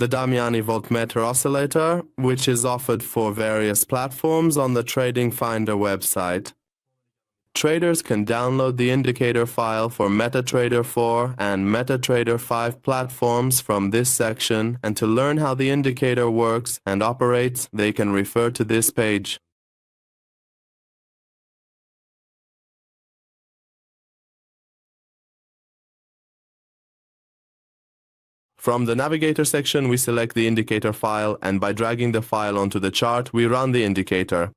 the Damiani Voltameter Oscillator, which is offered for various platforms on the TradingFinder website. Traders can download the indicator file for MetaTrader 4 and MetaTrader 5 platforms from this section, and to learn how the indicator works and operates, they can refer to this page. From the navigator section, we select the indicator file, and by dragging the file onto the chart, we run the indicator.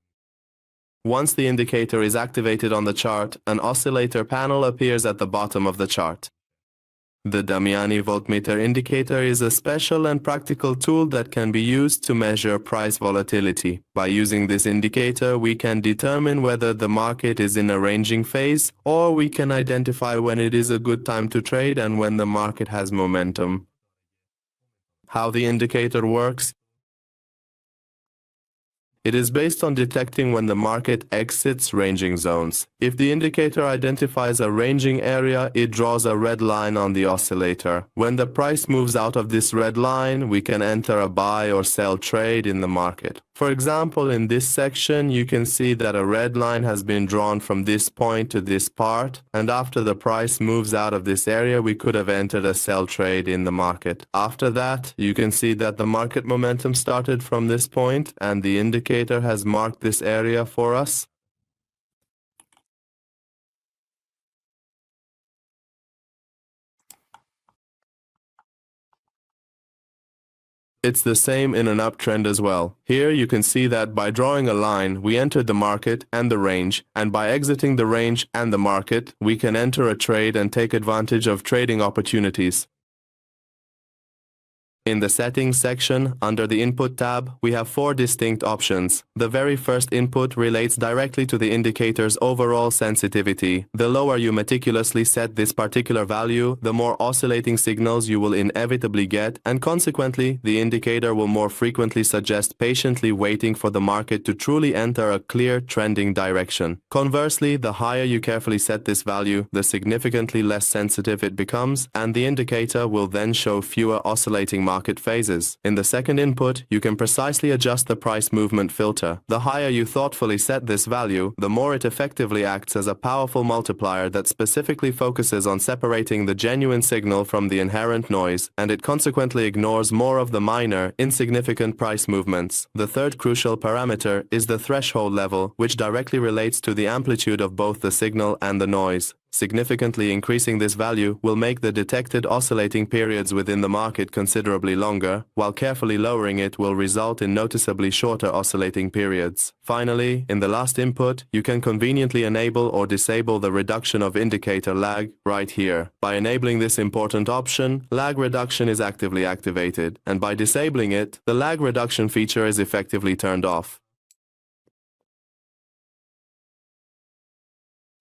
Once the indicator is activated on the chart, an oscillator panel appears at the bottom of the chart. The Damiani Voltameter Indicator is a special and practical tool that can be used to measure price volatility. By using this indicator, we can determine whether the market is in a ranging phase, or we can identify when it is a good time to trade and when the market has momentum. How the indicator works? It is based on detecting when the market exits ranging zones. If the indicator identifies a ranging area, it draws a red line on the oscillator. When the price moves out of this red line, we can enter a buy or sell trade in the market. For example, in this section, you can see that a red line has been drawn from this point to this part, and after the price moves out of this area, we could have entered a sell trade in the market. After that, you can see that the market momentum started from this point, and the indicator has marked this area for us. It's the same in an uptrend as well. Here you can see that by drawing a line, we entered the market and the range, and by exiting the range and the market, we can enter a trade and take advantage of trading opportunities. In the Settings section, under the Input tab, we have 4 distinct options. The very first input relates directly to the indicator's overall sensitivity. The lower you meticulously set this particular value, the more oscillating signals you will inevitably get, and consequently, the indicator will more frequently suggest patiently waiting for the market to truly enter a clear trending direction. Conversely, the higher you carefully set this value, the significantly less sensitive it becomes, and the indicator will then show fewer oscillating market phases. In the second input, you can precisely adjust the price movement filter. The higher you thoughtfully set this value, the more it effectively acts as a powerful multiplier that specifically focuses on separating the genuine signal from the inherent noise, and it consequently ignores more of the minor, insignificant price movements. The third crucial parameter is the threshold level, which directly relates to the amplitude of both the signal and the noise. Significantly increasing this value will make the detected oscillating periods within the market considerably longer, while carefully lowering it will result in noticeably shorter oscillating periods. Finally, in the last input, you can conveniently enable or disable the reduction of indicator lag right here. By enabling this important option, lag reduction is actively activated, and by disabling it, the lag reduction feature is effectively turned off.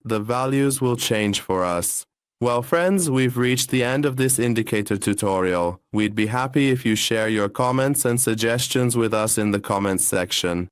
The values will change for us. Well friends, we've reached the end of this indicator tutorial. We'd be happy if you share your comments and suggestions with us in the comments section.